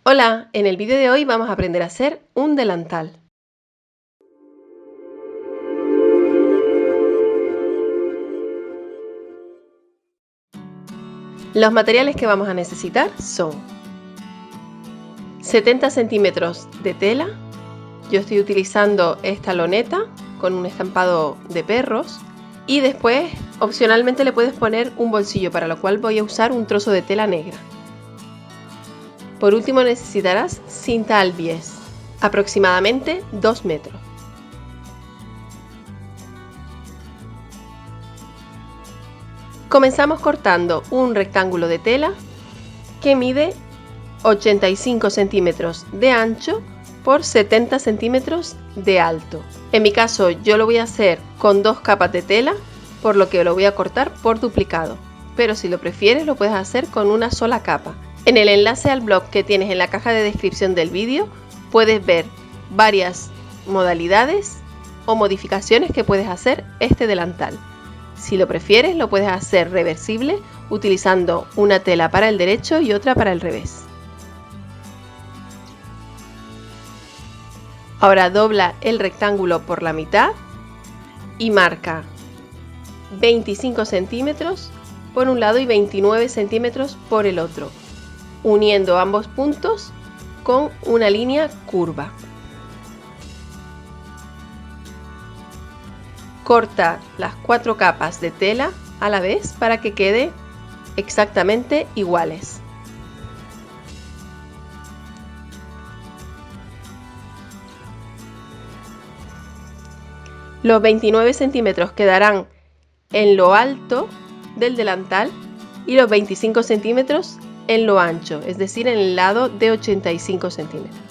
Hola, en el vídeo de hoy vamos a aprender a hacer un delantal. Los materiales que vamos a necesitar son 70 centímetros de tela. Yo estoy utilizando esta loneta con un estampado de perros y después opcionalmente le puedes poner un bolsillo, para lo cual voy a usar un trozo de tela negra. Por último necesitarás cinta al bies, aproximadamente 2 metros. Comenzamos cortando un rectángulo de tela que mide 85 centímetros de ancho por 70 centímetros de alto. En mi caso yo lo voy a hacer con 2 capas de tela, por lo que lo voy a cortar por duplicado, pero si lo prefieres lo puedes hacer con una sola capa. En el enlace al blog que tienes en la caja de descripción del vídeo puedes ver varias modalidades o modificaciones que puedes hacer este delantal. Si lo prefieres lo puedes hacer reversible utilizando una tela para el derecho y otra para el revés. Ahora dobla el rectángulo por la mitad y marca 25 centímetros por un lado y 29 centímetros por el otro, uniendo ambos puntos con una línea curva. Corta las 4 capas de tela a la vez para que quede exactamente iguales. Los 29 centímetros quedarán en lo alto del delantal y los 25 centímetros en lo ancho, es decir, en el lado de 85 centímetros.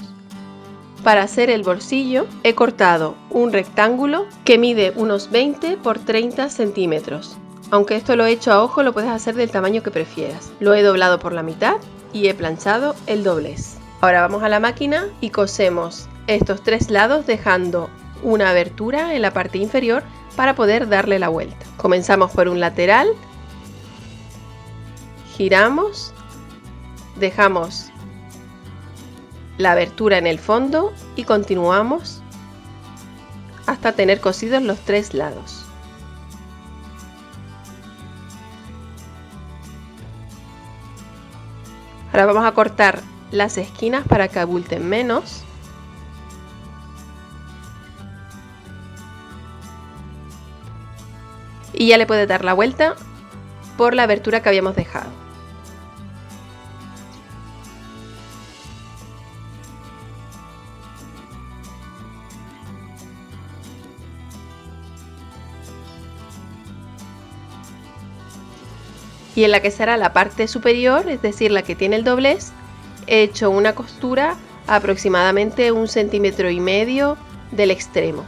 Para hacer el bolsillo he cortado un rectángulo que mide unos 20 por 30 centímetros. Aunque esto lo he hecho a ojo, lo puedes hacer del tamaño que prefieras. Lo he doblado por la mitad y he planchado el doblez. Ahora vamos a la máquina y cosemos estos 3 lados dejando una abertura en la parte inferior para poder darle la vuelta. Comenzamos por un lateral, giramos, dejamos la abertura en el fondo y continuamos hasta tener cosidos los 3 lados. Ahora vamos a cortar las esquinas para que abulten menos. Y ya le puedes dar la vuelta por la abertura que habíamos dejado. Y en la que será la parte superior, es decir, la que tiene el doblez, he hecho una costura a aproximadamente 1,5 centímetros del extremo.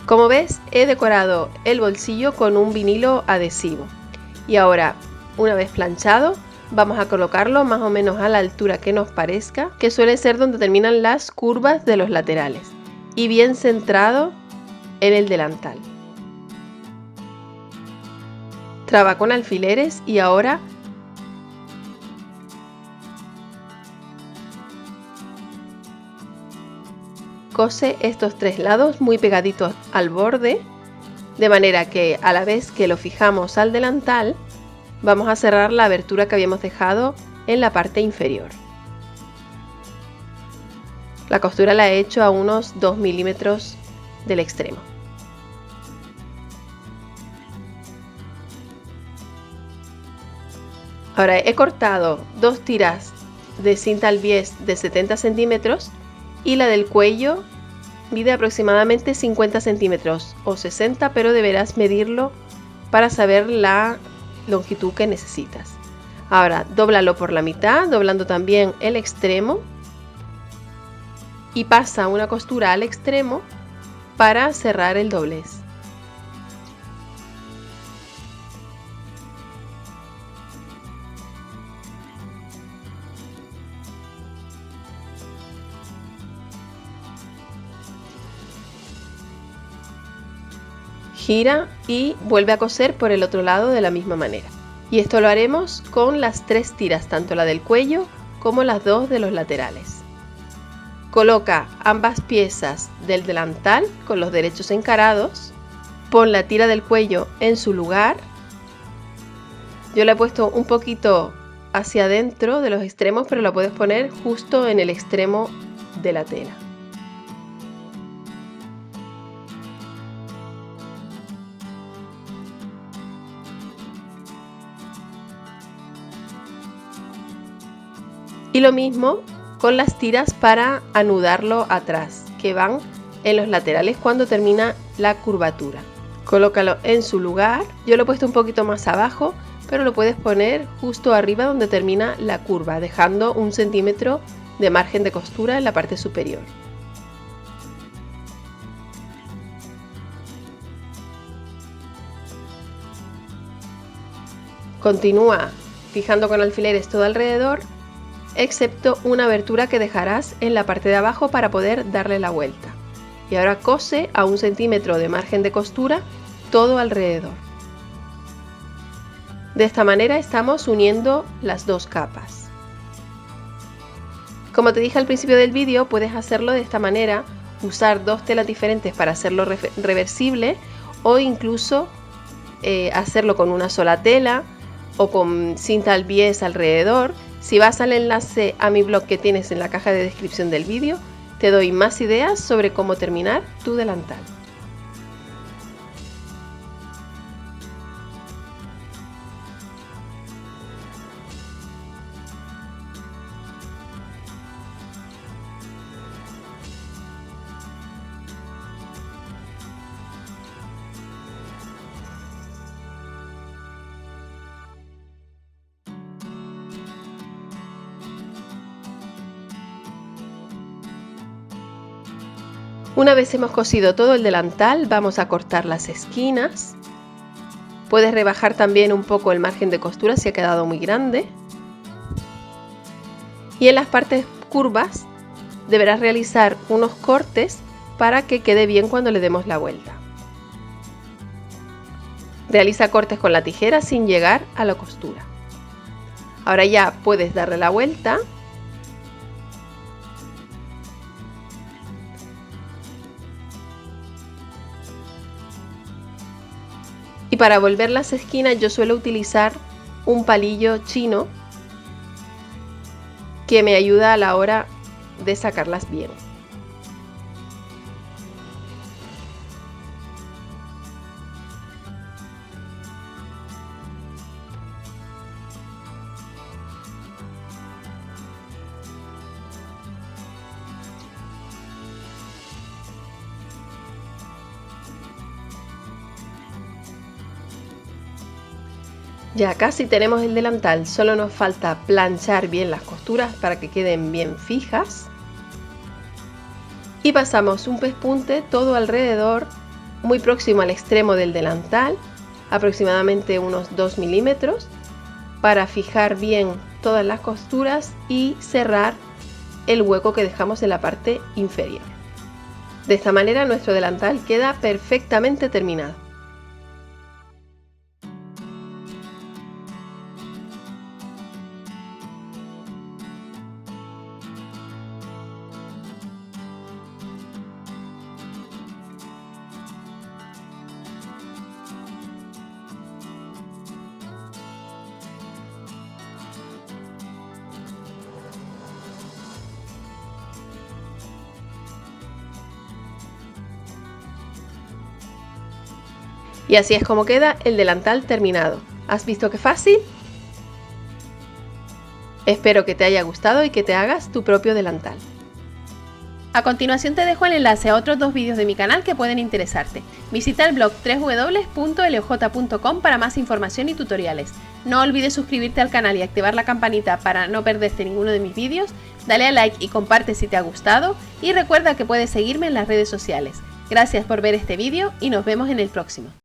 Como ves, he decorado el bolsillo con un vinilo adhesivo. Y ahora, una vez planchado, vamos a colocarlo más o menos a la altura que nos parezca, que suele ser donde terminan las curvas de los laterales, y bien centrado en el delantal. Traba con alfileres y ahora cose estos 3 lados muy pegaditos al borde, de manera que a la vez que lo fijamos al delantal vamos a cerrar la abertura que habíamos dejado en la parte inferior. La costura la he hecho a unos 2 milímetros del extremo. Ahora he cortado 2 tiras de cinta al bies de 70 centímetros y la del cuello mide aproximadamente 50 centímetros o 60, pero deberás medirlo para saber la longitud que necesitas. Ahora dóblalo por la mitad, doblando también el extremo, y pasa una costura al extremo para cerrar el doblez. gira y vuelve a coser por el otro lado de la misma manera. Y esto lo haremos con las 3 tiras, tanto la del cuello como las 2 de los laterales. Coloca ambas piezas del delantal con los derechos encarados. Pon la tira del cuello en su lugar. Yo la he puesto un poquito hacia adentro de los extremos, pero la puedes poner justo en el extremo de la tela. Y lo mismo con las tiras para anudarlo atrás, que van en los laterales cuando termina la curvatura. Colócalo en su lugar. Yo lo he puesto un poquito más abajo, pero lo puedes poner justo arriba donde termina la curva, dejando 1 centímetro de margen de costura en la parte superior. Continúa fijando con alfileres todo alrededor, excepto una abertura que dejarás en la parte de abajo para poder darle la vuelta. Y ahora cose a 1 centímetro de margen de costura todo alrededor. De esta manera estamos uniendo las 2 capas. Como te dije al principio del vídeo, puedes hacerlo de esta manera, usar 2 telas diferentes para hacerlo reversible, o incluso hacerlo con una sola tela o con cinta al bies alrededor. Si vas al enlace a mi blog que tienes en la caja de descripción del vídeo, te doy más ideas sobre cómo terminar tu delantal. Una vez hemos cosido todo el delantal, vamos a cortar las esquinas. Puedes rebajar también un poco el margen de costura si ha quedado muy grande. Y en las partes curvas deberás realizar unos cortes para que quede bien cuando le demos la vuelta. Realiza cortes con la tijera sin llegar a la costura. Ahora ya puedes darle la vuelta. Y para volver las esquinas yo suelo utilizar un palillo chino que me ayuda a la hora de sacarlas bien. Ya casi tenemos el delantal, solo nos falta planchar bien las costuras para que queden bien fijas. Y pasamos un pespunte todo alrededor, muy próximo al extremo del delantal, aproximadamente unos 2 milímetros, para fijar bien todas las costuras y cerrar el hueco que dejamos en la parte inferior. De esta manera nuestro delantal queda perfectamente terminado. Y así es como queda el delantal terminado. ¿Has visto qué fácil? Espero que te haya gustado y que te hagas tu propio delantal. A continuación te dejo el enlace a otros 2 vídeos de mi canal que pueden interesarte. Visita el blog www.loj.com para más información y tutoriales. No olvides suscribirte al canal y activar la campanita para no perderte ninguno de mis vídeos. Dale a like y comparte si te ha gustado. Y recuerda que puedes seguirme en las redes sociales. Gracias por ver este vídeo y nos vemos en el próximo.